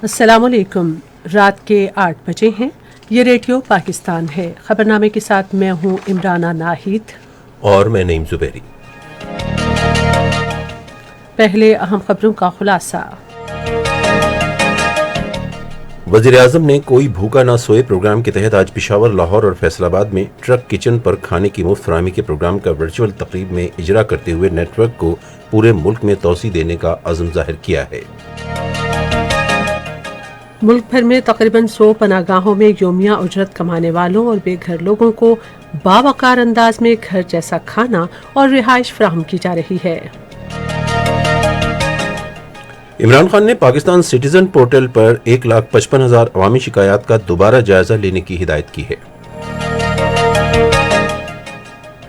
अस्सलाम वालेकुम। रात के 8 बजे हैं। ये रेडियो पाकिस्तान है। खबरनामे के साथ मैं हूँ इमराना नाहिद और मैं नईम जुबैरी। पहले अहम खबरों का खुलासा। वज़ीर-ए-आज़म ने कोई भूखा ना सोए प्रोग्राम के तहत आज पेशावर, लाहौर और फैसलाबाद में ट्रक किचन पर खाने की मुफ्त फराहमी के प्रोग्राम का वर्चुअल तकरीब में इजरा करते हुए नेटवर्क को पूरे मुल्क में तोसी देने का अज़्म जाहिर किया है। मुल्क भर में तकरीबन 100 पनागाहों में योमिया उजरत कमाने वालों और बेघर लोगों को बावकार अंदाज में घर जैसा खाना और रिहाइश फराहम की जा रही है। इमरान खान ने पाकिस्तान सिटीजन पोर्टल पर 1,55,000 अवामी शिकायत का दोबारा जायजा लेने की हिदायत की है।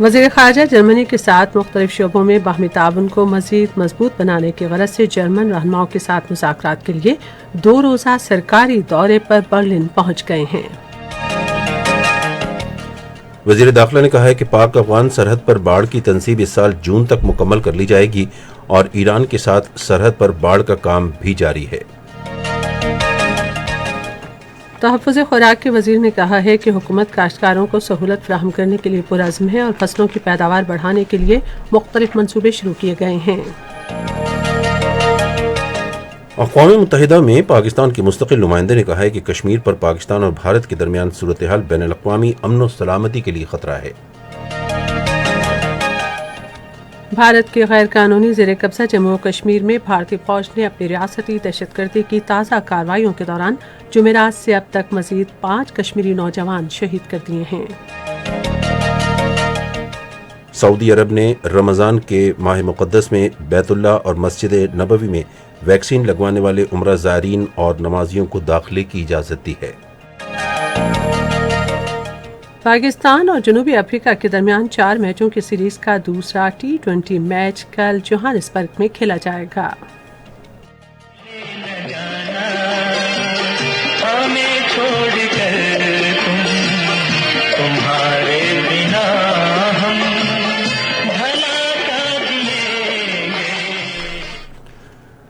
वज़ीर ख़ारजा जर्मनी के साथ मुख्तलिफ शोबों में बाहमी ताउन को मज़ीद मजबूत बनाने की गरज से जर्मन रहनुमाओं के साथ मुज़ाकरात के लिए 2 रोज़ा सरकारी दौरे पर बर्लिन पहुँच गए हैं। वज़ीर दाखिला ने कहा है कि पाक अफगान सरहद पर बाढ़ की तनसीब इस साल जून तक मुकम्मल कर ली जाएगी और ईरान के साथ सरहद पर बाढ़ का काम भी जारी है। तहफ़्फ़ुज़ खुराक के वज़ीर ने कहा है कि हुकूमत काश्तकारों को सहूलत फराहम करने के लिए पुरअज़्म है और फसलों की पैदावार बढ़ाने के लिए मुख्तलिफ मंसूबे शुरू किए गए हैं। अक़वाम मुत्तहिदा में पाकिस्तान के मुस्तक़िल नुमाइंदे ने कहा है कि कश्मीर पर पाकिस्तान और भारत के दरमियान सूरत हाल बैनुल अक़वामी अमन और सलामती के लिए खतरा है। भारत के गैर कानूनी ज़ेर कब्ज़ा जम्मू और कश्मीर में भारतीय फौज ने अपनी रियासती दहशतगर्दी की ताज़ा कार्रवाइयों के दौरान जुमेरात से अब तक मज़ीद 5 कश्मीरी नौजवान शहीद कर दिए हैं। सऊदी अरब ने रमज़ान के माह मुक़द्दस में बैतुल्ला और मस्जिद नबवी में वैक्सीन लगवाने वाले उम्रा ज़ायरीन और नमाजियों को दाखिले की इजाज़त दी है। पाकिस्तान और जनूबी अफ्रीका के दरमियान 4 मैचों की सीरीज का दूसरा T20 मैच कल जोहानिसबर्ग में खेला जाएगा।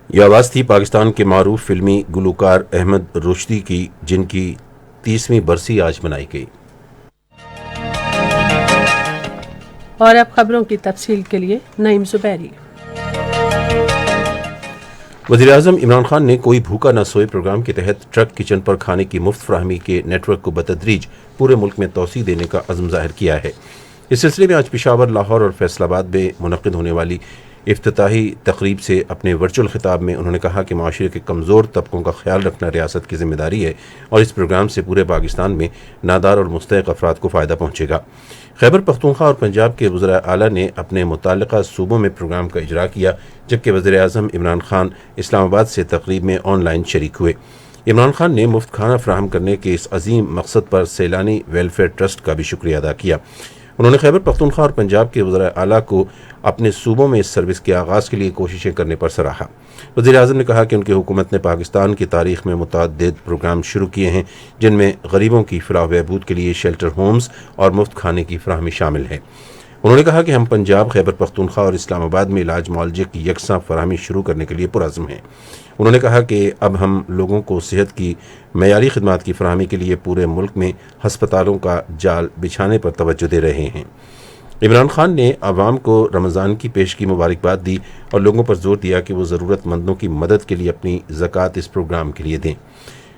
यह आवाज़ थी पाकिस्तान के मारूफ फिल्मी गुलकार अहमद रुश्दी की, जिनकी 30वीं बरसी आज मनाई गई। और अब खबरों की तफसील के लिए नईम जुबैरी। वज़ीर-ए-आज़म इमरान खान ने कोई भूखा न सोए प्रोग्राम के तहत ट्रक किचन पर खाने की मुफ्त फराहमी के नेटवर्क को बतदरीज पूरे मुल्क में तोसी देने का अज़्म जाहिर किया है। इस सिलसिले में आज पेशावर, लाहौर और फैसलाबाद में मुनक़्क़िद होने वाली इफ्तिताही तकरीब से अपने वर्चुअल खिताब में उन्होंने कहा कि माशरे के कमज़ोर तबकों का ख्याल रखना रियासत की जिम्मेदारी है और इस प्रोग्राम से पूरे पाकिस्तान में नादार और मुस्तहिक़ अफराद को फ़ायदा पहुँचेगा। खैबर पख्तूनख्वा और पंजाब के वज़ीर आला ने अपने मुतल्लिक़ा सूबों में प्रोग्राम का इजरा किया, जबकि वज़ीर-ए-आज़म इमरान खान इस्लामाबाद से तकरीब में ऑनलाइन शरीक हुए। इमरान खान ने मुफ्त खाना फराहम करने के इस अजीम मकसद पर सैलानी वेलफेयर ट्रस्ट का भी शुक्रिया अदा किया। उन्होंने खैबर पख्तूनख्वा और पंजाब के वज़ीर आला को अपने सूबों में इस सर्विस के आगाज़ के लिए कोशिशें करने पर सराहा। वज़ीर-ए-आज़म ने कहा कि उनकी हुकूमत ने पाकिस्तान की तारीख़ में मुतअद्दिद प्रोग्राम शुरू किए हैं, जिनमें गरीबों की फलाह बहबूद के लिए शेल्टर होम्स और मुफ्त खाने की फराहमी शामिल है। उन्होंने कहा कि हम पंजाब, खैबर पख्तूनख्वा और इस्लामाबाद में इलाज मुआलजे की यकसा फराहमी शुरू करने के लिए पुरअज़्म हैं। उन्होंने कहा कि अब हम लोगों को सेहत की मयारी खिदमात की फराहमी के लिए पूरे मुल्क में हस्पतालों का जाल बिछाने पर तवज्जो दे रहे हैं। इमरान खान ने आवाम को रमज़ान की पेश की मुबारकबाद दी और लोगों पर जोर दिया कि वो ज़रूरतमंदों की मदद के लिए अपनी ज़कात इस प्रोग्राम के लिए दें।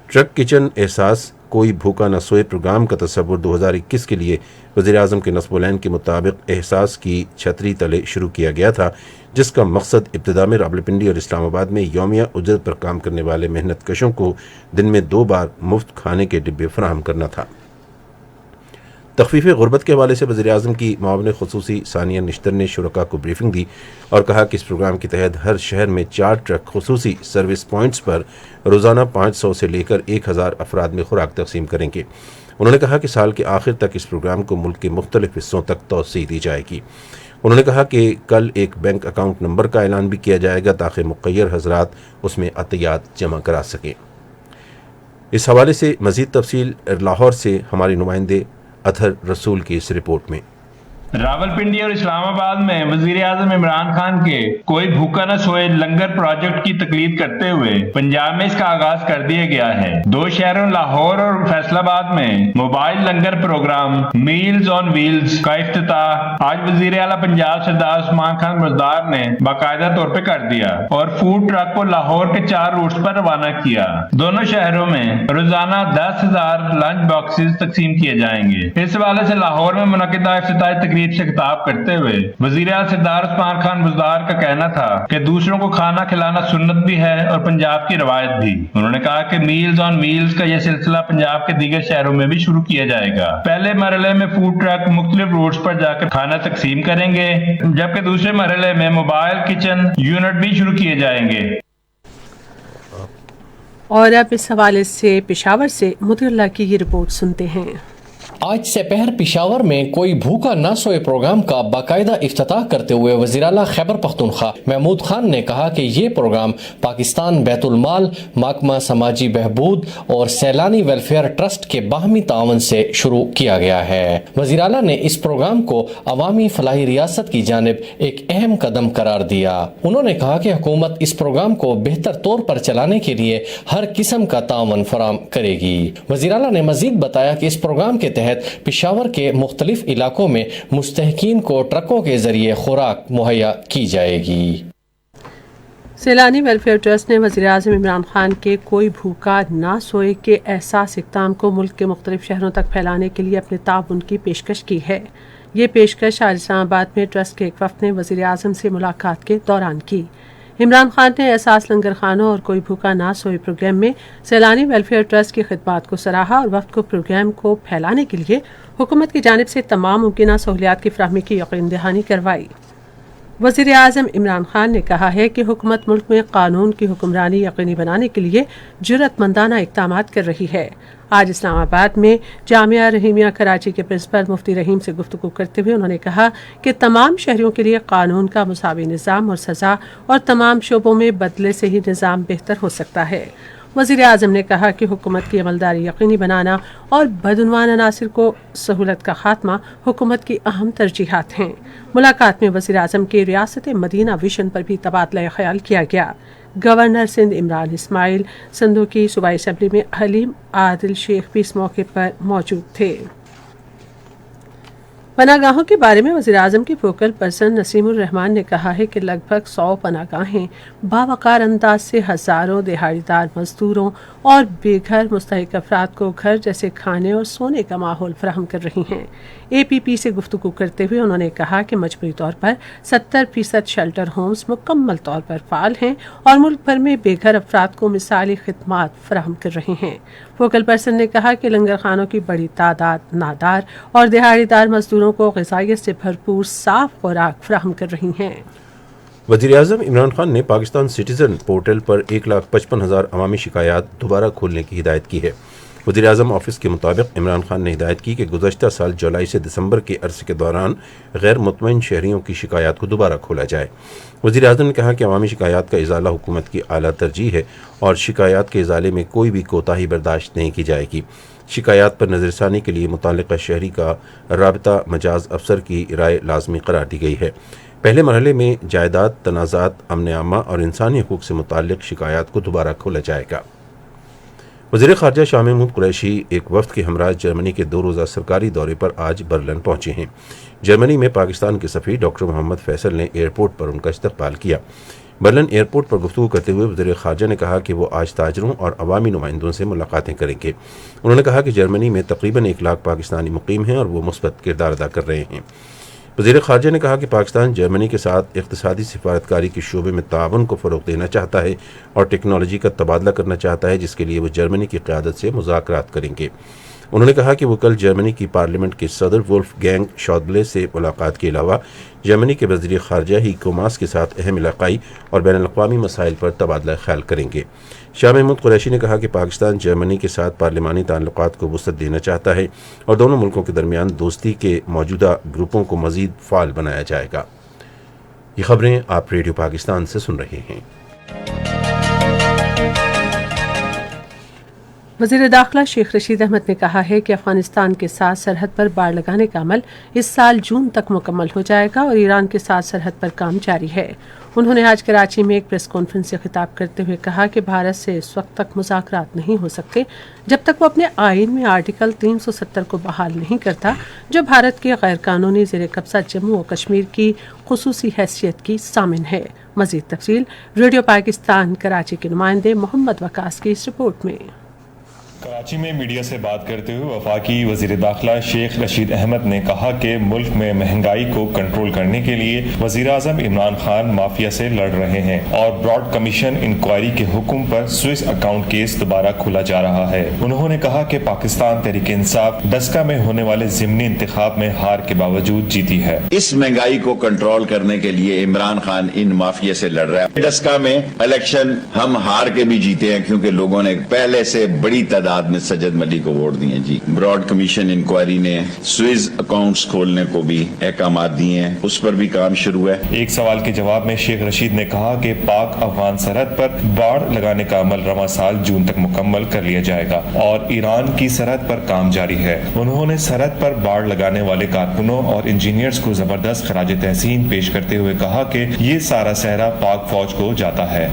ट्रक किचन एहसास कोई भूखा न सोए प्रोग्राम का तसव्वुर 2021 के लिए वज़ीर-ए-आज़म के नस्ब-ओ-लैन के मुताबिक एहसास की छतरी तले शुरू किया गया था, जिसका मकसद इब्तिदा में रावलपिंडी और इस्लामाबाद में यौमिया उजरत पर काम करने वाले मेहनत कशों को दिन में 2 बार मुफ्त खाने के डिब्बे फराहम करना था। तख़फ़ीफ़ ग़ुरबत के हवाले से वज़ीर-ए-आज़म की मुआविन ख़ुसूसी सानिया निश्तर ने शुरका को ब्रीफिंग दी और कहा कि इस प्रोग्राम के तहत हर शहर में 4 ट्रक ख़ुसूसी सर्विस पॉइंट्स पर रोज़ाना 500 से लेकर 1000 अफराद में खुराक तकसीम करेंगे। उन्होंने कहा कि साल के आखिर तक इस प्रोग्राम को मुल्क के मुख्तलिफ हिस्सों तक तोसी दी जाएगी। उन्होंने कहा कि कल एक बैंक अकाउंट नंबर का ऐलान भी किया जाएगा ताकि मुक़य्यर हज़रात उसमें अतियात जमा करा सकें। इस हवाले से मज़ीद तफसील लाहौर से हमारे नुमाइंदे अतहर रसूल की इस रिपोर्ट में। रावलपिंडी और इस्लामाबाद में वजीर आजम इमरान खान के कोई भूखा न सोए लंगर प्रोजेक्ट की तकलीद करते हुए पंजाब में इसका आगाज कर दिया गया है। दो शहरों लाहौर और फैसलाबाद में mobile langar program meals on wheels का इफ्तिताह आज वजीर आला पंजाब सरदार उस्मान खान बुज़दार ने बाकायदा तौर पर कर दिया और फूड ट्रक को लाहौर के 4 रूट्स पर रवाना किया। दोनों शहरों में रोजाना 10,000 लंच बॉक्सेस तकसीम किए जाएंगे। इस हवाले से लाहौर में मुनक़िदा इफ्तिताही तकरीब से खिताब करते हुए वज़ीर आला सरदार उस्मान खान बुज़दार का कहना था कि दूसरों को खाना खिलाना सुन्नत भी है और पंजाब की रवायत भी। उन्होंने कहा कि मील्स ऑन व्हील्स का यह सिलसिला पंजाब के दीगर शहरों में भी शुरू किया जाएगा। पहले मरहले में फूड ट्रक मुख्तलिफ रूट्स पर जाकर खाना तकसीम करेंगे, जबकि दूसरे मरहले में मोबाइल किचन यूनिट भी शुरू किए जाएंगे। और अब इस हवाले से पेशावर से मुतिल्ला की ये रिपोर्ट सुनते हैं। आज दोपहर पेशावर में कोई भूखा न सोए प्रोग्राम का बाकायदा इफ्तिताह करते हुए वज़ीर आला खैबर पख्तूनख्वा महमूद खान ने कहा कि ये प्रोग्राम पाकिस्तान बैतुल माल, महकमा समाजी बहबूद और सैलानी वेलफेयर ट्रस्ट के बाहमी तावन से शुरू किया गया है। वज़ीर आला ने इस प्रोग्राम को अवामी फलाही रियासत की जानिब एक अहम कदम करार दिया। उन्होंने कहा कि हुकूमत इस प्रोग्राम को बेहतर तौर पर चलाने के लिए हर किस्म का तावन फराम करेगी। वज़ीर आला ने मजीद बताया कि इस प्रोग्राम के तहत पेशावर के मुख्तलिफ इलाकों में मुस्तहिकीन को ट्रकों के जरिए खुराक मुहैया की जाएगी। सैलानी वेलफेयर ट्रस्ट ने वज़ीर आज़म इमरान खान के कोई भूखा ना सोए के एहसास इक़दाम को मुल्क के मुख्तलिफ शहरों तक फैलाने के लिए अपने ताउन की पेशकश की है। ये पेशकश आज इस्लामाबाद में ट्रस्ट के एक वफ़द ने वज़ीर आज़म से मुलाकात के दौरान की। इमरान खान ने एहसास लंगर खानों और कोई भूखा ना सोए प्रोग्राम में सैलानी वेलफेयर ट्रस्ट की खिदमात को सराहा और वक्त को प्रोग्राम को फैलाने के लिए हुकूमत की जानिब से तमाम मुमकिन सहूलियात की फराहमी की यकीन दहानी करवाई। वज़ीर आज़म इमरान खान ने कहा है कि हुकूमत मुल्क में कानून की हुक्मरानी यकीनी बनाने के लिए जुर्रतमंदाना इक़दामात कर रही है। आज इस्लामाबाद में जामिया रहीमिया कराची के प्रिंसिपल मुफ्ती रहीम से गुफ्तगू करते हुए उन्होंने कहा कि तमाम शहरियों के लिए कानून का मुसावी निज़ाम और सज़ा और तमाम शोबों में बदले से ही निज़ाम बेहतर हो सकता है। वज़ीर आज़म ने कहा कि हुकूमत की अमलदारी यकीनी बनाना और बदउनवान अनासिर को सहूलत का खात्मा हुकूमत की अहम तरजीहात हैं। मुलाकात में वज़ीर आज़म के रियासत मदीना विजन पर भी तबादला ख्याल किया गया। गवर्नर सिंध इमरान इस्माइल, सिंधु की सूबाई असम्बली में हलीम आदिल शेख भी इस मौके पर मौजूद थे। पनागाहों के बारे में वज़ीर आज़म की फोकल पर्सन नसीमुर रहमान ने कहा है कि लगभग 100 पनागाहें बावकार अंदाज से हज़ारों दिहाड़ीदार मजदूरों और बेघर मुस्तहिक अफराद को घर जैसे खाने और सोने का माहौल फराहम कर रही हैं। APP से गुफ्तगू करते हुए उन्होंने कहा कि मजबूरी तौर पर 70% शेल्टर होम्स मुकम्मल तौर पर फ़ाल हैं और मुल्क भर में बेघर अफराद को मिसाली खिदमात फराहम कर रहे हैं। फोकल पर्सन ने कहा कि लंगर खानों की बड़ी तादाद नादार और दिहाड़ीदार मजदूरों को ग़िज़ाइयत से भरपूर साफ खुराक फराहम कर रही हैं। वज़ीर आज़म इमरान खान ने पाकिस्तान सिटीज़न पोर्टल पर 1,55,000 अवामी शिकायत दोबारा खोलने की हिदायत की है। वज़ीर आज़म ऑफिस के मुताबिक इमरान खान ने हिदायत की कि गुज़श्ता साल जुलाई से दिसंबर के अरसे के दौरान गैर मुतमईन शहरियों की शिकायत को दोबारा खोला जाए। वज़ीर आज़म ने कहा कि अवामी शिकायत का इज़ाला हुकूमत की आला तरजीह है और शिकायत के इज़ाले में कोई भी कोताही बर्दाश्त नहीं की जाएगी। शिकायत पर नज़रसानी के लिए मुताल्लिक़ा शहरी का राबता मजाज अफसर की राय लाजमी करार दी गई है। पहले मरहले में जायदाद तनाज़ात, अमन आमा और इंसानी हकूक़ से मुताल्लिक़ शिकायत को दोबारा खोला जाएगा। वज़ीर ख़ारजा शाह महमूद कुरैशी एक वफ़द के हमरा जर्मनी के 2 रोज़ा सरकारी दौरे पर आज बर्लिन पहुँचे हैं। जर्मनी में पाकिस्तान के सफ़ीर डॉक्टर मोहम्मद फैसल ने एयरपोर्ट पर उनका इस्तक़बाल किया। बर्लिन एयरपोर्ट पर गुफ्तगू करते हुए वज़ीर ख़ारजा ने कहा कि वो आज ताजरों और अवामी नुमाइंदों से मुलाकातें करेंगे। उन्होंने कहा कि जर्मनी में तकरीबन 1 लाख पाकिस्तानी मुकीम हैं और वो मुस्बत किरदार अदा कर रहे हैं। वज़ीर ख़ारजा ने कहा कि पाकिस्तान जर्मनी के साथ इक़्तिसादी सिफारतकारी के शोबे में ताउन को फ़रोग़ देना चाहता है और टेक्नोलॉजी का तबादला करना चाहता है, जिसके लिए वो जर्मनी की क़यादत से मुज़ाकरात करेंगे। उन्होंने कहा कि वो कल जर्मनी की पार्लियामेंट के सदर वुल्फ़गैंग शॉदले से मुलाकात के अलावा जर्मनी के वज़ीर ख़ारजा हीको मास के साथ अहम इलाक़ाई और बैनुल-अक़वामी मसाइल पर तबादला ख़्याल करेंगे। शाह महमूद कुरैशी ने कहा कि पाकिस्तान जर्मनी के साथ पार्लिमानी ताल्लुक़ात को वुसअत देना चाहता है और दोनों मुल्कों के दरमियान दोस्ती के मौजूदा ग्रुपों को मज़ीद फ़ाल बनाया जाएगा। ये ख़बरें आप रेडियो पाकिस्तान से सुन रहे हैं। वज़ीर दाखिला शेख रशीद अहमद ने कहा है कि अफगानिस्तान के साथ सरहद पर बाड़ लगाने का अमल इस साल जून तक मुकम्मल हो जाएगा और ईरान के साथ सरहद पर काम जारी है। उन्होंने आज कराची में एक प्रेस कॉन्फ्रेंस से खिताब करते हुए कहा कि भारत से इस वक्त तक मुज़ाकरात नहीं हो सकते जब तक वो अपने आइन में आर्टिकल 370 को बहाल नहीं करता, जो भारत के गैर कानूनी ज़ेर कब्ज़ा जम्मू और कश्मीर की खुसूसी हैसियत की सामिन है। मज़ीद तफसील रेडियो पाकिस्तान कराची के नुमाइंदे मोहम्मद वकास की इस रिपोर्ट में। कराची में मीडिया से बात करते हुए वफाकी वज़ीर दाखिला शेख रशीद अहमद ने कहा कि मुल्क में महंगाई को कंट्रोल करने के लिए वज़ीर आज़म इमरान खान माफिया से लड़ रहे हैं और ब्रॉड कमीशन इंक्वायरी के हुक्म पर स्विस अकाउंट केस दोबारा खोला जा रहा है। उन्होंने कहा कि पाकिस्तान तहरीक इंसाफ डस्का में होने वाले ज़िमनी इंतखाब में हार के बावजूद जीती है। इस महंगाई को कंट्रोल करने के लिए इमरान खान इन माफिया से लड़ रहा है। डस्का में इलेक्शन हम हार के भी जीते हैं क्योंकि लोगों ने पहले से बड़ी में सजद मलिक को वोट दिए। जी, ब्रॉड कमीशन इंक्वायरी ने स्विस अकाउंट्स खोलने को भी अहकामात दिए हैं, उस पर भी काम शुरू है। एक सवाल के जवाब में शेख रशीद ने कहा कि पाक अफगान सरहद पर बाड़ लगाने का अमल रवां साल जून तक मुकम्मल कर लिया जाएगा और ईरान की सरहद पर काम जारी है। उन्होंने सरहद पर बाड़ लगाने वाले कारकुनों और इंजीनियर्स को जबरदस्त खराज तहसीन पेश करते हुए कहा कि ये सारा सहरा पाक फौज को जाता है।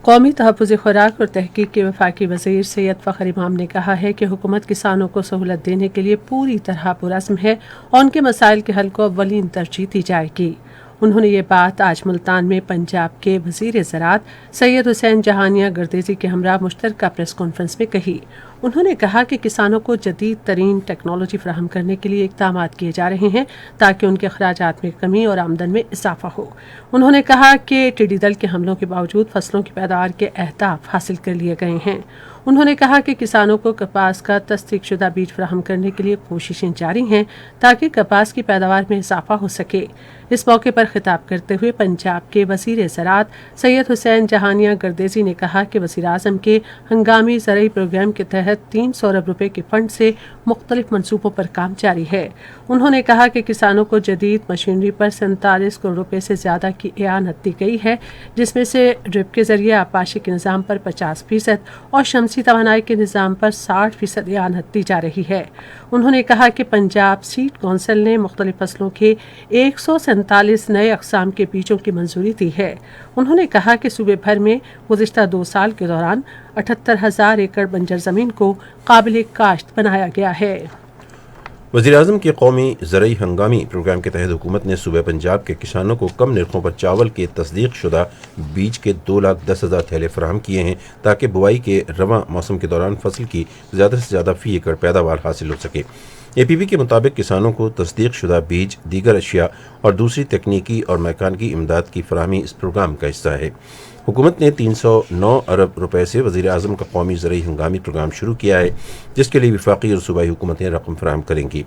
कौमी तहफ़्फ़ुज़ खुराक और तहक़ीक़ के वफ़ाकी वज़ीर सैयद फ़ख़र इमाम ने कहा है कि हुकूमत किसानों को सहूलत देने के लिए पूरी तरह पुरज़्म है और उनके मसाइल के हल को अव्वलीन तरजीह दी जाएगी। उन्होंने ये बात आज मुल्तान में पंजाब के वज़ीर ज़राअत सैयद हुसैन जहानिया गर्देज़ी के हमरा मुश्तरका प्रेस कॉन्फ्रेंस में कही। उन्होंने कहा कि किसानों को जदीद तरीन टेक्नोलॉजी फराहम करने के लिए इक़दाम किए जा रहे हैं ताकि उनके अखराजात में कमी और आमदन में इजाफा हो। उन्होंने कहा कि टिड्डी दल के हमलों के बावजूद फसलों की पैदावार के अहदाफ हासिल कर लिए गए हैं। उन्होंने कहा कि किसानों को कपास का तस्दीक शुदा बीज फराहम करने के लिए कोशिशें जारी हैं ताकि कपास की पैदावार में इजाफा हो सके। इस मौके पर खिताब करते हुए पंजाब के वज़ीर ज़राअत सैयद हुसैन जहानिया गर्देज़ी ने कहा कि वज़ीर आज़म के हंगामी ज़रई प्रोग्राम के तहत 300 अरब रुपए के फंड से मुख्तलिफ मनसूबों पर काम जारी है। उन्होंने कहा कि किसानों को जदीद मशीनरी पर 47 करोड़ रुपए से ज़्यादा की एआनत दी गई है, जिसमें से ड्रिप के ज़रिए आपाशी के निज़ाम पर 50% और शमसी तवानाई के निज़ाम पर 60% एआनत दी जा रही है। उन्होंने कहा कि पंजाब सीड कौंसिल ने मुख्तलिफ फसलों के 147 नए अक़साम के बीजों की मंजूरी दी है। उन्होंने कहा कि सूबे भर में गुज़िश्ता 2 साल के दौरान 78,000 एकड़ बंजर ज़मीन को काबिल काश्त बनाया गया है। वज़ीर-ए-आज़म के कौमी ज़रई हंगामी प्रोग्राम के तहत हुकूमत ने सूबे पंजाब के किसानों को कम निर्खों पर चावल के तस्दीक शुदा बीज के 2,10,000 थैले फराहम किए हैं ताकि बुआई के रवां मौसम के दौरान फसल की ज़्यादा से ज़्यादा फ़ी एकड़ पैदावार हासिल हो सके। APB के मुताबिक किसानों को तस्दीक शुदा बीज, दीगर अशिया और दूसरी तकनीकी और मैकानिकी इमदाद की फराहमी इस प्रोग्राम का हिस्सा है। हुकूमत ने 309 अरब रुपए से वज़ीर-ए-आज़म का कौमी ज़रई हंगामी प्रोग्राम शुरू किया है, जिसके लिए वफाकी और सूबाई हुकूमतें रकम फराहम करेंगी।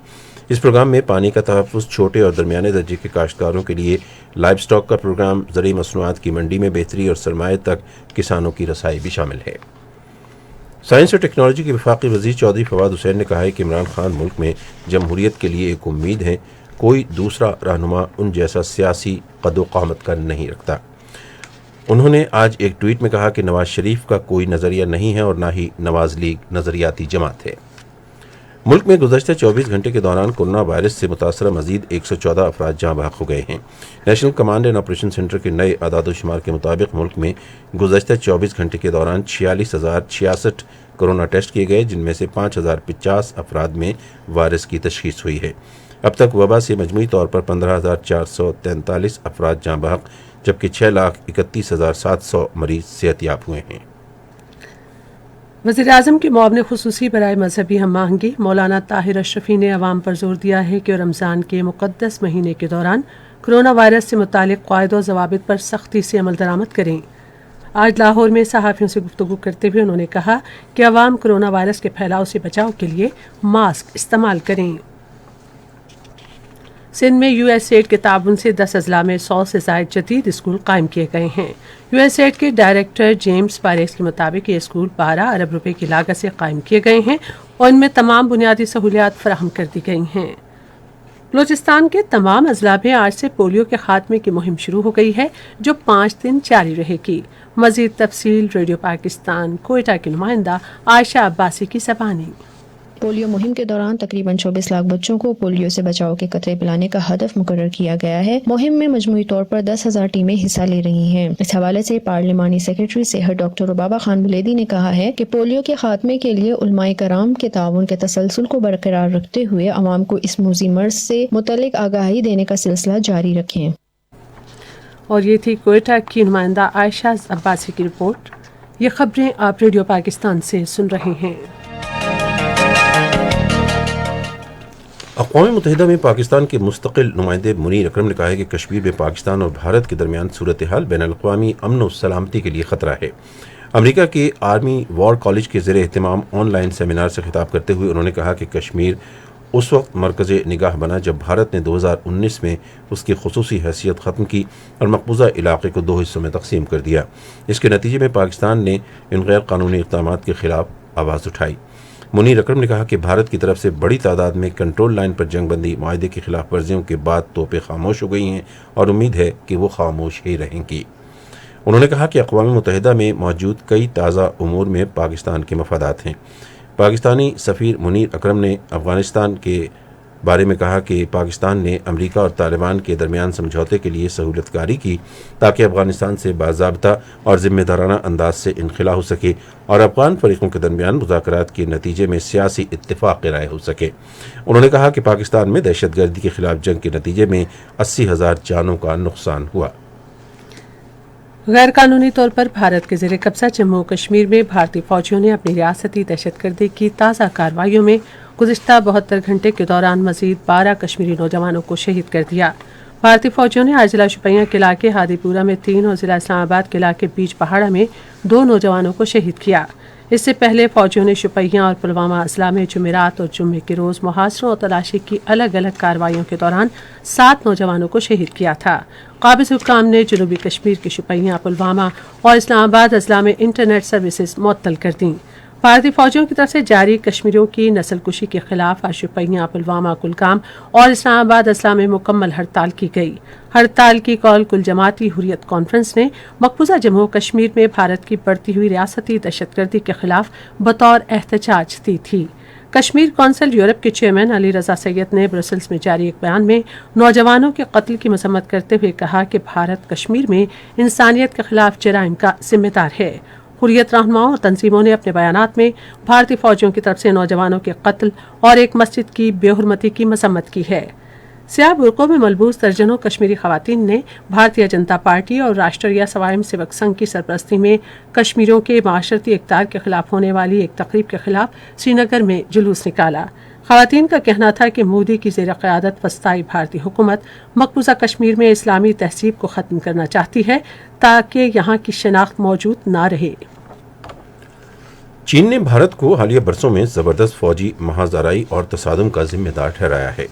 इस प्रोग्राम में पानी का तहफ़्फ़ुज़, छोटे और दरमियाने दर्जे के काश्तकारों के लिए लाइव स्टॉक का प्रोग्राम, ज़रई मसनूआत की मंडी में बेहतरी और सरमाए तक किसानों की रसाई भी शामिल है। साइंस और टेक्नोलॉजी के वफाकी वज़ीर चौधरी फवाद हुसैन ने कहा है कि इमरान खान मुल्क में जमहूरियत के लिए एक उम्मीद है, कोई दूसरा रहनुमा उन जैसा सियासी कद-ओ-क़ामत का नहीं रखता। उन्होंने आज एक ट्वीट में कहा कि नवाज शरीफ का कोई नज़रिया नहीं है और ना ही नवाज लीग नज़रियाती जमात है। मुल्क में गुज़श्ता 24 घंटे के दौरान कोरोना वायरस से मुतासरा मजीद 114 अफराद जाँ बहक हो गए हैं। National command and operation centre के नए आदाद-ओ-शुमार के मुताबिक मुल्क में गुज़श्ता 24 घंटे के दौरान 46,066 कोरोना टेस्ट किए गए, जिनमें से 5,050 अफराद में वायरस की तशख़ीस हुई है। अब तक वबा से मजमूई तौर पर 15,443 अफराद जाँ बहक जबकि 6,31,700 मरीज सेहतयाब हुए हैं। वज़ीर-ए-आज़म के मुआविन ख़ुसूसी बराए मजहबी हम आहंगी मौलाना ताहिर अशरफी ने अवाम पर जोर दिया है कि रमज़ान के मुक़द्दस महीने के दौरान कोरोना वायरस से मुतालिक क़ायदो ज़वाबित पर सख्ती से अमल दरामद करें। आज लाहौर में सहाफ़ियों से गुफ्तगू करते हुए उन्होंने कहा कि अवाम कोरोना वायरस के फैलाव से बचाव के लिए मास्क इस्तेमाल करें। सिंध में USAID के ताबन से 10 अजला में 100 से ज़ायद जदीद स्कूल कायम किए गए हैं। USAID के डायरेक्टर जेम्स पारेस के मुताबिक ये स्कूल 12 अरब रुपए की लागत से कायम किए गए हैं और इनमें तमाम बुनियादी सहूलियात फराहम कर दी गई हैं। بلوچستان کے تمام اضلاع میں آج سے پولیو کے خاتمے کی مہم شروع ہو گئی ہے جو 5 دن جاری رہے گی۔ مزید تفصیل ریڈیو پاکستان کوئٹہ کی نمائندہ عائشہ عباسی کی زبانی۔ پولیو مہم کے دوران تقریباً 24 لاکھ بچوں کو پولیو سے بچاؤ کے قطرے پلانے کا ہدف مقرر کیا گیا ہے۔ مہم میں مجموعی طور پر 10,000 ٹیمیں حصہ لے رہی ہیں۔ اس حوالے سے پارلیمانی سیکرٹری صحت ڈاکٹر ربابہ خان بلیدی نے کہا ہے کہ پولیو کے خاتمے کے لیے علماء کرام کے تعاون کے تسلسل کو برقرار رکھتے ہوئے عوام کو اس موذی مرض سے متعلق آگاہی دینے کا سلسلہ جاری رکھیں۔ اور یہ تھی کوئٹہ کی نمائندہ عائشہ عباسی کی رپورٹ۔ یہ خبریں آپ ریڈیو پاکستان سے سن رہے ہیں۔ اقوام متحدہ میں پاکستان کے مستقل نمائندے منیر اکرم نے کہا ہے کہ کشمیر میں پاکستان اور بھارت کے درمیان صورتحال بین الاقوامی امن و سلامتی کے لیے خطرہ ہے۔ امریکہ کے آرمی وار کالج کے زیر اہتمام آن لائن سیمینار سے خطاب کرتے ہوئے انہوں نے کہا کہ کشمیر اس وقت مرکز نگاہ بنا جب بھارت نے 2019 میں اس کی خصوصی حیثیت ختم کی اور مقبوضہ علاقے کو 2 حصوں میں تقسیم کر دیا۔ اس کے نتیجے میں پاکستان نے ان غیر قانونی اقدامات کے خلاف آواز اٹھائی۔ منیر اکرم نے کہا کہ بھارت کی طرف سے بڑی تعداد میں کنٹرول لائن پر جنگ بندی معاہدے کی خلاف ورزیوں کے بعد توپیں خاموش ہو گئی ہیں اور امید ہے کہ وہ خاموش ہی رہیں گی۔ انہوں نے کہا کہ اقوام متحدہ میں موجود کئی تازہ امور میں پاکستان کے مفادات ہیں۔ پاکستانی سفیر منیر اکرم نے افغانستان کے بارے میں کہا کہ پاکستان نے امریکہ اور طالبان کے درمیان سمجھوتے کے لیے سہولت کاری کی تاکہ افغانستان سے باضابطہ اور ذمہ دارانہ انداز سے انخلا ہو سکے اور افغان فریقوں کے درمیان مذاکرات کے نتیجے میں سیاسی اتفاق رائے ہو سکے۔ انہوں نے کہا کہ پاکستان میں دہشت گردی کے خلاف جنگ کے نتیجے میں 80,000 جانوں کا نقصان ہوا۔ غیر قانونی طور پر بھارت کے زیر قبضہ جموں و کشمیر میں بھارتی فوجیوں نے اپنی ریاستی دہشت گردی کی تازہ کارروائیوں میں گزشتہ 72 گھنٹے کے دوران مزید 12 کشمیری نوجوانوں کو شہید کر دیا۔ بھارتی فوجیوں نے آج ضلع شوپیاں کے علاقے ہادی پورہ میں 3 اور ضلع اسلام آباد کے علاقے بیچ پہاڑا میں 2 نوجوانوں کو شہید کیا۔ اس سے پہلے فوجیوں نے شوپیاں اور پلوامہ اضلاع میں جمعرات اور جمعے کے روز محاصروں اور تلاشی کی الگ الگ کارروائیوں کے دوران 7 نوجوانوں کو شہید کیا تھا۔ قابض حکام نے جنوبی کشمیر کے شوپیاں، پلوامہ اور اسلام آباد اضلاع میں انٹرنیٹ سروسز معطل کر دیں۔ بھارتی فوجیوں کی طرف سے جاری کشمیریوں کی نسل کشی کے خلاف آج شوپیاں، پلوامہ، کلگام اور اسلام آباد اضلاع میں مکمل ہڑتال کی گئی۔ ہڑتال کی کال کل جماعتی حریت کانفرنس نے مقبوضہ جموں و کشمیر میں بھارت کی بڑھتی ہوئی ریاستی دہشت گردی کے خلاف بطور احتجاج دی تھی۔ کشمیر کونسل یورپ کے چیئرمین علی رضا سید نے برسلز میں جاری ایک بیان میں نوجوانوں کے قتل کی مذمت کرتے ہوئے کہا کہ بھارت کشمیر میں انسانیت کے خلاف جرائم کا ذمہ دار ہے۔ حریت رہنماؤں اور تنظیموں نے اپنے بیانات میں بھارتی فوجیوں کی طرف سے نوجوانوں کے قتل اور ایک مسجد کی بے حرمتی کی مذمت کی ہے۔ سیاہ برقعوں میں ملبوس درجنوں کشمیری خواتین نے بھارتیہ جنتا پارٹی اور راشٹریہ سوائم سیوک سنگھ کی سرپرستی میں کشمیریوں کے معاشرتی اقدار کے خلاف ہونے والی ایک تقریب کے خلاف سری نگر میں جلوس نکالا۔ خواتین کا کہنا تھا کہ مودی کی زیر قیادت وسطائی بھارتی حکومت مقبوضہ کشمیر میں اسلامی تہذیب کو ختم کرنا چاہتی ہے تاکہ یہاں کی شناخت موجود نہ رہے۔ چین نے بھارت کو حالیہ برسوں میں زبردست فوجی مہاذرائی اور تصادم کا ذمہ دار ٹھہرایا ہے۔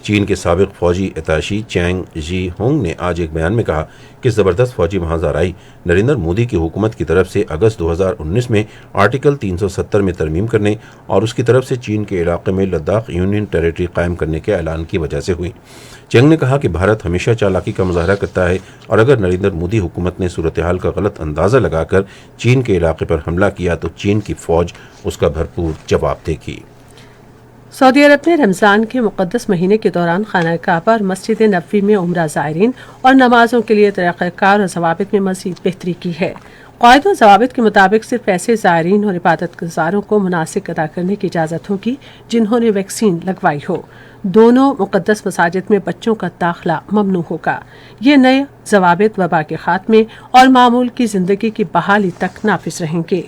چین کے سابق فوجی اتاشی چینگ جی ہونگ نے آج ایک بیان میں کہا کہ زبردست فوجی مہاذرائی نریندر مودی کی حکومت کی طرف سے اگست 2019 میں آرٹیکل 370 میں ترمیم کرنے اور اس کی طرف سے چین کے علاقے میں لداخ یونین ٹیریٹری قائم کرنے کے اعلان کی وجہ سے ہوئی۔ چینگ نے کہا کہ بھارت ہمیشہ چالاکی کا مظاہرہ کرتا ہے اور اگر نریندر مودی حکومت نے صورتحال کا غلط اندازہ لگا کر چین کے علاقے پر حملہ کیا تو چین کی فوج اس کا بھرپور جواب دے گی۔ سعودی عرب نے رمضان کے مقدس مہینے کے دوران خانہ کعبہ اور مسجد نبوی میں عمرہ زائرین اور نمازوں کے لیے طریقہ کار اور ضوابط میں مزید بہتری کی ہے۔ قواعد و ضوابط کے مطابق صرف ایسے زائرین اور عبادت گزاروں کو مناسک ادا کرنے کی اجازت ہوگی جنہوں نے ویکسین لگوائی ہو۔ دونوں مقدس مساجد میں بچوں کا داخلہ ممنوع ہوگا۔ یہ نئے ضوابط وبا کے خاتمے اور معمول کی زندگی کی بحالی تک نافذ رہیں گے۔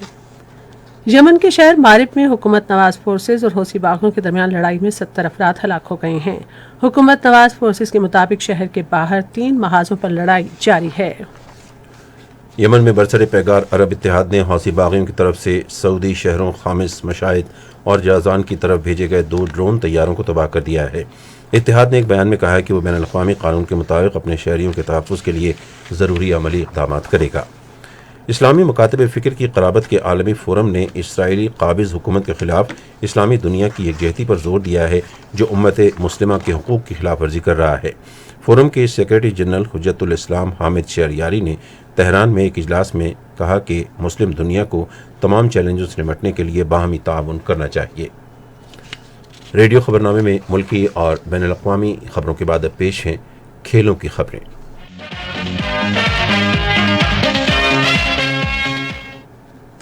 یمن کے شہر مارب میں حکومت نواز فورسز اور حوثی باغیوں کے درمیان لڑائی میں 70 افراد ہلاک ہو گئے ہیں۔ حکومت نواز فورسز کے مطابق شہر کے باہر 3 محاذوں پر لڑائی جاری ہے۔ یمن میں برسر پیگار عرب اتحاد نے حوثی باغیوں کی طرف سے سعودی شہروں خامس، مشائد اور جازان کی طرف بھیجے گئے 2 ڈرون طیاروں کو تباہ کر دیا ہے۔ اتحاد نے ایک بیان میں کہا ہے کہ وہ بین الاقوامی قانون کے مطابق اپنے شہریوں کے تحفظ کے لیے ضروری عملی اقدامات کرے گا۔ اسلامی مکاتب فکر کی قرابت کے عالمی فورم نے اسرائیلی قابض حکومت کے خلاف اسلامی دنیا کی یکجہتی پر زور دیا ہے جو امت مسلمہ کے حقوق کی خلاف ورزی کر رہا ہے۔ فورم کے سیکرٹری جنرل حجت الاسلام حامد شہریاری نے تہران میں ایک اجلاس میں کہا کہ مسلم دنیا کو تمام چیلنجوں سے نمٹنے کے لیے باہمی تعاون کرنا چاہیے۔ ریڈیو خبرنامے میں ملکی اور بین الاقوامی خبروں کے بعد اب پیش ہیں کھیلوں کی خبریں۔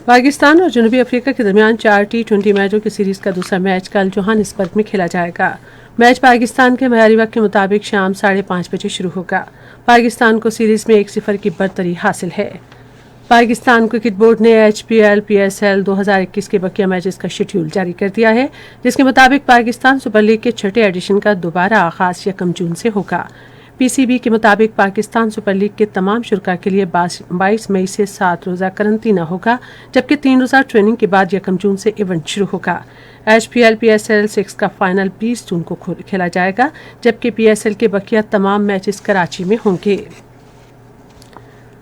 پاکستان اور جنوبی افریقہ کے درمیان 4 ٹی20 میچوں کی سیریز کا دوسرا میچ کل جوہانسبرگ میں کھیلا جائے گا۔ میچ پاکستان کے معیاری وقت کے مطابق شام 5:30 بجے شروع ہوگا۔ پاکستان کو سیریز میں 1-0 کی برتری حاصل ہے۔ پاکستان کرکٹ بورڈ نے HPL PSL 2021 کے بقیہ میچز کا شیڈول جاری کر دیا ہے، جس کے مطابق پاکستان سپر لیگ کے 6 ایڈیشن کا دوبارہ آغاز 1 جون سے ہوگا۔ PCB کے مطابق پاکستان سپر لیگ کے تمام شرکاء کے لیے 22 مئی سے 7 روزہ قرنطینہ ہوگا، جبکہ 3 روزہ ٹریننگ کے بعد 1 جون سے ایونٹ شروع ہوگا۔ HPL PSL 6 کا فائنل 20 جون کو کھیلا جائے گا، جبکہ PSL کے بقیہ تمام میچز کراچی میں ہوں گے۔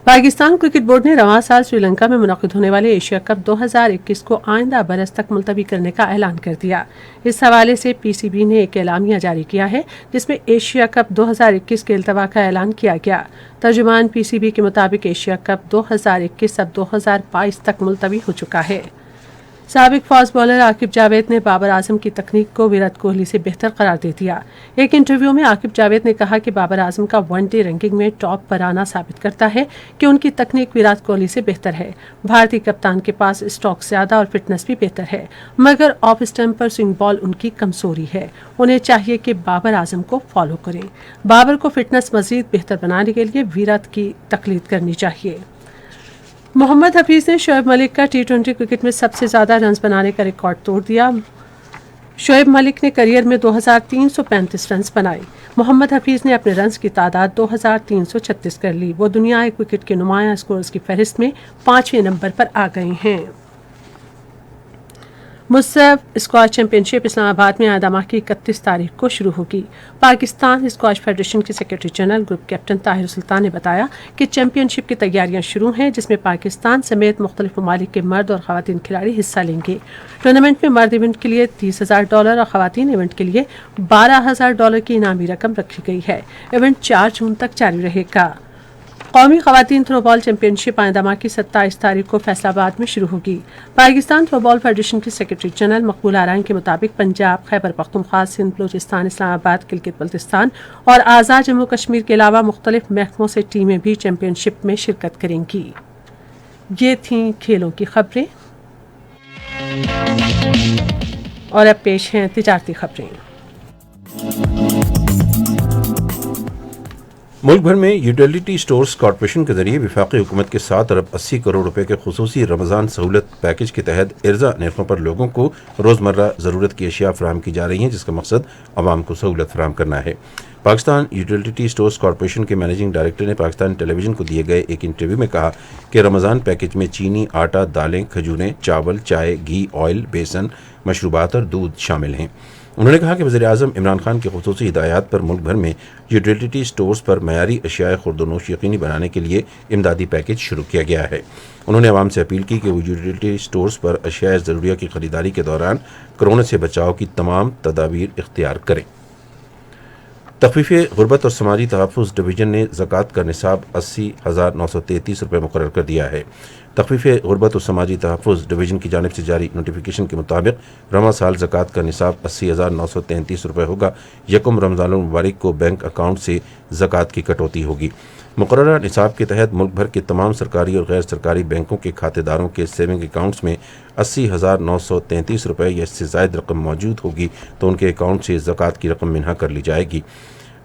پاکستان کرکٹ بورڈ نے رواں سال سری لنکا میں منعقد ہونے والے ایشیا کپ 2021 کو آئندہ برس تک ملتوی کرنے کا اعلان کر دیا۔ اس حوالے سے PCB نے ایک اعلامیہ جاری کیا ہے جس میں ایشیا کپ 2021 کے التوا کا اعلان کیا گیا۔ ترجمان PCB کے مطابق ایشیا کپ 2021 اب 2022 تک ملتوی ہو چکا ہے۔ سابق فاسٹ بالر عاقب جاوید نے بابر اعظم کی تکنیک کو ویرات کوہلی سے بہتر قرار دے دیا۔ ایک انٹرویو میں عاقب جاوید نے کہا کہ بابر اعظم کا ون ڈے رینکنگ میں ٹاپ پر آنا ثابت کرتا ہے کہ ان کی تکنیک ویرات کوہلی سے بہتر ہے۔ بھارتی کپتان کے پاس اسٹاک زیادہ اور فٹنس بھی بہتر ہے، مگر آف اسٹمپ پر سوئنگ بال ان کی کمزوری ہے۔ انہیں چاہیے کہ بابر اعظم کو فالو کریں۔ بابر کو فٹنس مزید بہتر بنانے کے لیے ویرات کی تقلید کرنی چاہیے۔ محمد حفیظ نے شعیب ملک کا T20 کرکٹ میں سب سے زیادہ رنز بنانے کا ریکارڈ توڑ دیا۔ شعیب ملک نے کیریئر میں 2335 رنز بنائے۔ محمد حفیظ نے اپنے رنز کی تعداد 2336 کر لی۔ وہ دنیا کرکٹ کے نمایاں اسکوررز کی فہرست میں 5ویں نمبر پر آ گئے ہیں۔ مصعب اسکواش چیمپئن شپ اسلام آباد میں آئندہ ماہ کی 31 تاریخ کو شروع ہوگی۔ پاکستان اسکواش فیڈریشن کے secretary general group captain Tahir Sultan نے بتایا کہ چیمپئن شپ کی تیاریاں شروع ہیں، جس میں پاکستان سمیت مختلف ممالک کے مرد اور خواتین کھلاڑی حصہ لیں گے۔ ٹورنامنٹ میں مرد ایونٹ کے لیے $30,000 اور خواتین ایونٹ کے لیے $12,000 کی انعامی رقم رکھی گئی ہے۔ ایونٹ 4 جون تک جاری رہے گا۔ قومی خواتین تھرو بال چیمپئن شپ آئندہ ماہ کی 27 تاریخ کو فیصل آباد میں شروع ہوگی۔ پاکستان تھرو بال فیڈریشن کی سیکرٹری جنرل مقبول آرائن کے مطابق پنجاب، خیبر پختونخوا، سندھ، بلوچستان، اسلام آباد، گلگت بلتستان اور آزاد جموں کشمیر کے علاوہ مختلف محکموں سے ٹیمیں بھی چیمپئن شپ میں شرکت کریں گی۔ یہ تھیں کھیلوں کی خبریں اور اب پیش ہیں تجارتی خبریں۔ ملک بھر میں یوٹیلیٹی سٹورز کارپوریشن کے ذریعے وفاقی حکومت کے 7 ارب 80 کروڑ روپے کے خصوصی رمضان سہولت پیکج کے تحت ارزا نرخوں پر لوگوں کو روزمرہ ضرورت کی اشیاء فراہم کی جا رہی ہیں، جس کا مقصد عوام کو سہولت فراہم کرنا ہے۔ پاکستان یوٹیلیٹی سٹورز کارپوریشن کے مینیجنگ ڈائریکٹر نے پاکستان ٹیلی ویژن کو دیے گئے ایک انٹرویو میں کہا کہ رمضان پیکج میں چینی، آٹا، دالیں، کھجوریں، چاول، چائے، گھی، آئل، بیسن، مشروبات اور دودھ شامل ہیں۔ انہوں نے کہا کہ وزیر اعظم عمران خان کی خصوصی ہدایات پر ملک بھر میں یوٹیلیٹی سٹورز پر معیاری اشیاء خورد و نوش یقینی بنانے کے لیے امدادی پیکج شروع کیا گیا ہے۔ انہوں نے عوام سے اپیل کی کہ وہ یوٹیلیٹی سٹورز پر اشیاء ضروریہ کی خریداری کے دوران کورونا سے بچاؤ کی تمام تدابیر اختیار کریں۔ تخفیف غربت اور سماجی تحفظ ڈویژن نے زکوٰۃ کا نصاب 80,933 روپے مقرر کر دیا ہے۔ تخفیف غربت اور سماجی تحفظ ڈویژن کی جانب سے جاری نوٹیفیکیشن کے مطابق رواں سال زکوٰۃ کا نصاب 80,933 روپے ہوگا۔ 1 رمضان المبارک کو بینک اکاؤنٹ سے زکوٰۃ کی کٹوتی ہوگی۔ مقررہ نصاب کے تحت ملک بھر کے تمام سرکاری اور غیر سرکاری بینکوں کے کھاتہ داروں کے سیونگ اکاؤنٹس میں 80,933 روپے یا اس سے زائد رقم موجود ہوگی تو ان کے اکاؤنٹ سے زکوٰۃ کی رقم منہا کر لی جائے گی۔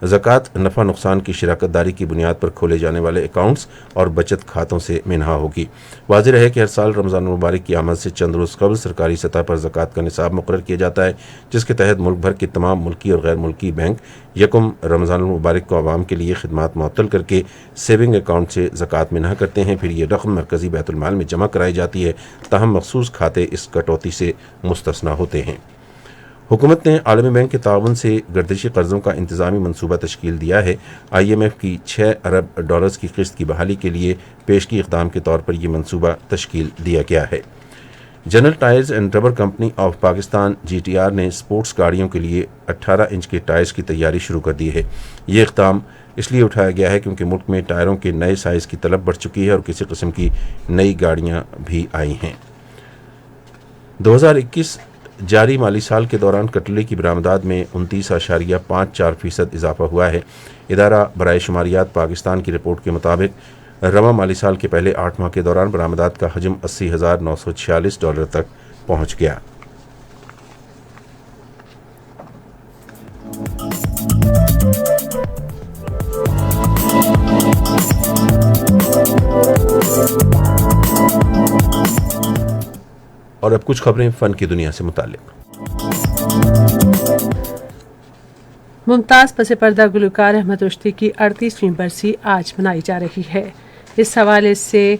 زکوٰۃ نفع نقصان کی شراکت داری کی بنیاد پر کھولے جانے والے اکاؤنٹس اور بچت کھاتوں سے منہا ہوگی۔ واضح رہے کہ ہر سال رمضان المبارک کی آمد سے چند روز قبل سرکاری سطح پر زکوٰۃ کا نصاب مقرر کیا جاتا ہے، جس کے تحت ملک بھر کے تمام ملکی اور غیر ملکی بینک 1 رمضان المبارک کو عوام کے لیے خدمات معطل کر کے سیونگ اکاؤنٹ سے زکوٰۃ منہا کرتے ہیں۔ پھر یہ رقم مرکزی بیت المال میں جمع کرائی جاتی ہے، تاہم مخصوص کھاتے اس کٹوتی سے مستثنی ہوتے ہیں۔ हुकूमत ने आलमी बैंक के ताउन से गर्दिशी कर्जों का इंतजामी मनसूबा तश्कील दिया है। IMF की $6 अरब की किस्त की बहाली के लिए पेशगी इक़दाम के तौर पर यह मनसूबा तश्कील दिया गया है। General tyres and rubber company of Pakistan GTR ने स्पोर्ट्स गाड़ियों के लिए 18 इंच के टायर्स की तैयारी शुरू कर दी है। ये इक़दाम इसलिए उठाया गया है क्योंकि मुल्क में टायरों के नए साइज़ की तलब बढ़ चुकी है और किसी किस्म की नई गाड़ियां भी आई हैं। 2021 जारी माली साल के दौरान कटले की बरामदात में 29.54% इजाफा हुआ है। इदारा बराए शुमारियात पाकिस्तान की रिपोर्ट के मुताबिक रवा माली साल के पहले 8 माह के दौरान बरामदात का हजम $80,946 तक पहुँच गया। और अब कुछ खबरें फन की दुनिया से मुताल्लिक। मुमताज़ पस पर्दा गुलकार अहमद रुश्दी की 38वीं बरसी आज मनाई जा रही है। इस हवाले से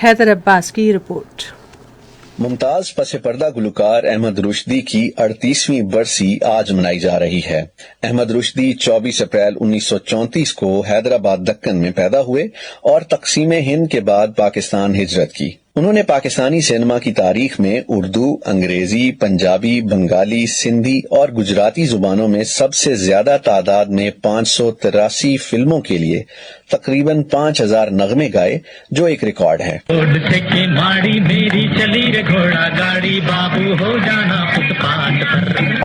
हैदर अब्बास की रिपोर्ट। मुमताज पस पर्दा गुलकार अहमद रुश्दी की 38वीं बरसी आज मनाई जा रही है। अहमद रुश्दी 24 अप्रैल 1934 को हैदराबाद दक्कन में पैदा हुए और तक़सीम हिंद के बाद पाकिस्तान हिजरत की। उन्होंने पाकिस्तानी सिनेमा की तारीख में उर्दू, अंग्रेजी, पंजाबी, बंगाली, सिंधी और गुजराती जुबानों में सबसे ज्यादा तादाद में 583 फिल्मों के लिए तकरीबन 5000 नगमे गाए, जो एक रिकॉर्ड है।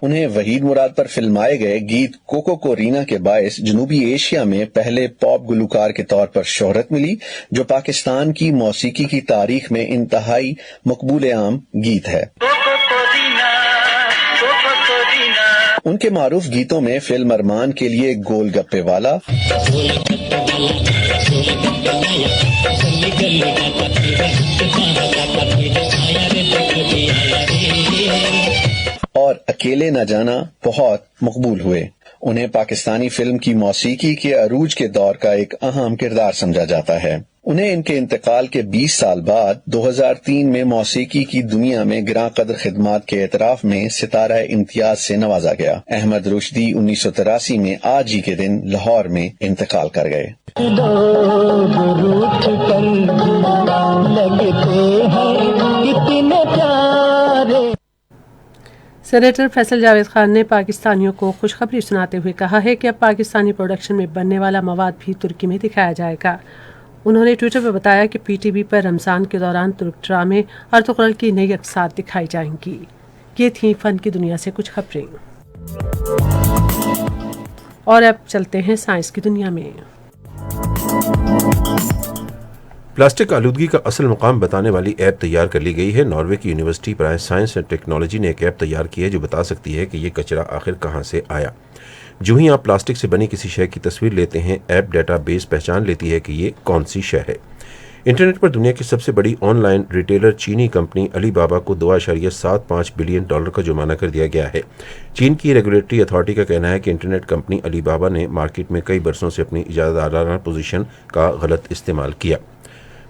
उन्हें वहीद मुराद पर फिल्माए गए गीत कोको को रीना के बायस जनूबी एशिया में पहले पॉप गुलकार के तौर पर शोहरत मिली, जो पाकिस्तान की मौसीकी की तारीख में इंतहाई मकबूल आम गीत है। उनके मारूफ गीतों में फिल्म अरमान के लिए गोलगप्पे वाला और अकेले न जाना बहुत मकबूल हुए। उन्हें पाकिस्तानी फिल्म की मौसीकी के अरूज के दौर का एक अहम किरदार समझा जाता है। उन्हें इनके इंतकाल के 20 साल बाद 2003 में मौसीकी की दुनिया में गिरां कदर खिदमात के एतराफ में सितारा इम्तियाज से नवाजा गया। अहमद रुश्दी 1983 में आज ही के दिन लाहौर में इंतकाल कर गए। सेनेटर फैसल जावेद खान ने पाकिस्तानियों को खुशखबरी सुनाते हुए कहा है कि अब पाकिस्तानी प्रोडक्शन में बनने वाला मवाद भी तुर्की में दिखाया जाएगा। उन्होंने ट्विटर पर बताया कि PTV पर रमज़ान के दौरान तुर्क ड्रामे और तुगलक की नई अक़साद दिखाई जाएंगी। ये थी फ़न की दुनिया से कुछ खबरें। और अब चलते हैं साइंस की दुनिया में। प्लास्टिक आलूदगी का असल मुकाम बताने वाली ऐप तैयार कर ली गई है। नॉर्वे की university for science and technology ने एक ऐप तैयार की है जो बता सकती है कि ये कचरा आखिर कहाँ से आया। जो ही आप प्लास्टिक से बनी किसी शय की तस्वीर लेते हैं, ऐप डेटाबेस पहचान लेती है कि ये कौन सी शय है। इंटरनेट पर दुनिया की सबसे बड़ी ऑनलाइन रिटेलर चीनी कंपनी अलीबाबा को $2.75 बिलियन का जुर्माना कर दिया गया है। चीन की रेगुलेटरी अथॉरिटी का कहना है कि इंटरनेट कंपनी अलीबाबा ने मार्केट में कई बरसों से अपनी इजाज़तदाराना पोजीशन का गलत इस्तेमाल किया।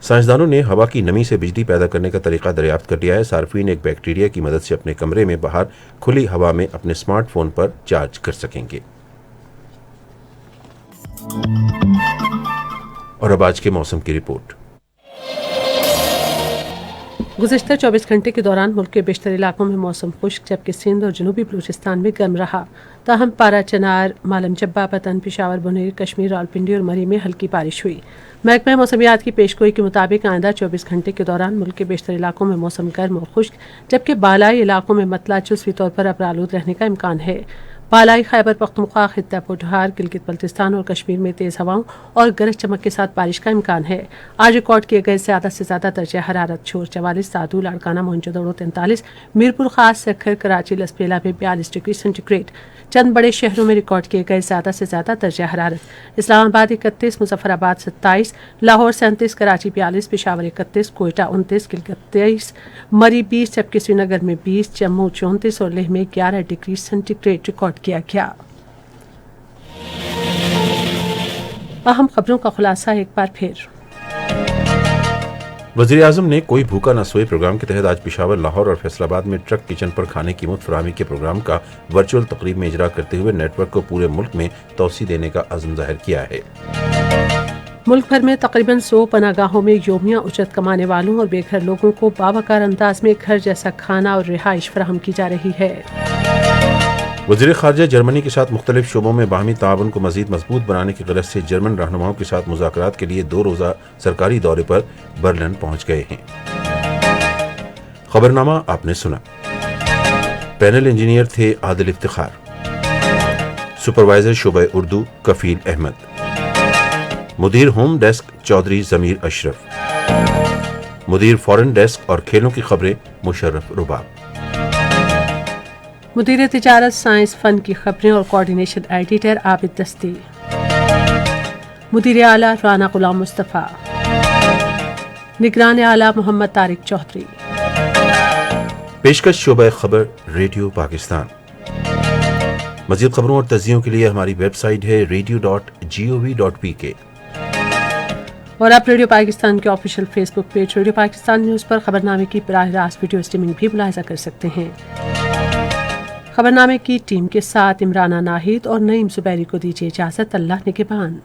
साइंसदानों ने हवा की नमी से बिजली पैदा करने का तरीका दरियाफ्त कर लिया है। सार्फिन एक बैक्टीरिया की मदद से अपने कमरे में बाहर खुली हवा में अपने स्मार्टफोन पर चार्ज कर सकेंगे। और अब आज के मौसम की रिपोर्ट। गुज़िश्ता 24 घंटे के दौरान मुल्क के बेशतर इलाकों में मौसम खुश्क, जबकि सिंध और जनूबी बलूचिस्तान में गर्म रहा। ताहम पारा, चनार, मालम जब्बा, पतन, पेशावर, बुनेर, कश्मीर, रावलपिंडी और मरी में हल्की बारिश हुई। महकमा मौसमियात की पेशगोई के मुताबिक आइंदा 24 घंटे के दौरान मुल्क के बेशतर इलाकों में मौसम गर्म और खुश्क, जबकि बालाई इलाकों में मतला जुज़वी तौर पर अबरालूद रहने का इम्कान है। बालाई खैबर पख्तूनख्वा, खित्ता पठहार, गिलगित बल्तिस्तान और कश्मीर में तेज़ हवाओं और गरज चमक के साथ बारिश का इम्कान है। आज रिकॉर्ड किए गए ज़्यादा से ज़्यादा दर्जा हरारत शोर 44, साधु, लाड़काना, मोहनजोदड़ो 43, मीरपुर खास, सखर, कराची, लसपेला में 42 डिग्री सेंटीग्रेड। चंद बड़े शहरों में रिकॉर्ड किए गए ज़्यादा से ज़्यादा दर्जा हरारत इस्लामाबाद 31, मुजफ्फराबाद 27, लाहौर 37, कराची 42, पेशावर 31, कोयटा 29, गिलगित 23, मरी 20, जबकि श्रीनगर में 20, जम्मू 34 और लेह में 11 डिग्री सेंटीग्रेड रिकॉर्ड किया गया। अहम खबरों का खुलासा एक बार फिर। वज़ीर आज़म ने कोई भूखा न सोए प्रोग्राम के तहत आज पेशावर, लाहौर और फैसलाबाद में ट्रक किचन पर खाने की मुफ्त फराहमी के प्रोग्राम का वर्चुअल तकरीब में इजरा करते हुए नेटवर्क को पूरे मुल्क में तोसी देने का अज़्म ज़ाहिर किया है। मुल्क भर में तकरीबन 100 पनागाहों में योमिया उजरत कमाने वालों और बेघर लोगों को बावकार अंदाज में घर जैसा खाना और रिहाइश फराहम की जा रही है। वज़ीर ख़ारजा जर्मनी के साथ मुख्तलिफ शोबों में बाहमी ताउन को मज़ीद मजबूत बनाने की ग़रज़ से जर्मन रहनुमाओं के साथ मुज़ाकरात के लिए 2 रोज़ा सरकारी दौरे पर बर्लिन पहुँच गए हैं। खबरनामा आपने सुना। पैनल इंजीनियर थे आदिल इफ्तिखार, सुपरवाइज़र शोबा उर्दू कफील अहमद, मुदीर होम डेस्क चौधरी ज़मीर अशरफ, मुदीर फॉरेन डेस्क और खेलों की खबरें मुशर्रफ रुबाब, मुदीर तिजारत साइंस फ़न की खबरें और कोऑर्डिनेशन एडिटर आबिद दस्ती, मुदीर आला राना गुलाम मुस्तफ़ा, निगरान आला मोहम्मद तारिक चौधरी। पेशकश शोबा खबर रेडियो पाकिस्तान। मज़ीद खबरों और तज़ियों के लिए हमारी वेबसाइट है radio.gov.pk और आप रेडियो पाकिस्तान के official Facebook page radio Pakistan news पर खबरनामे की बराह रास्त वीडियो स्ट्रीमिंग भी मुलाहिजा कर सकते हैं। खबरनामे की टीम के साथ इमराना नाहिद और नईम जुबैरी को दीजिए इजाज़त। अल्लाह निगहबान।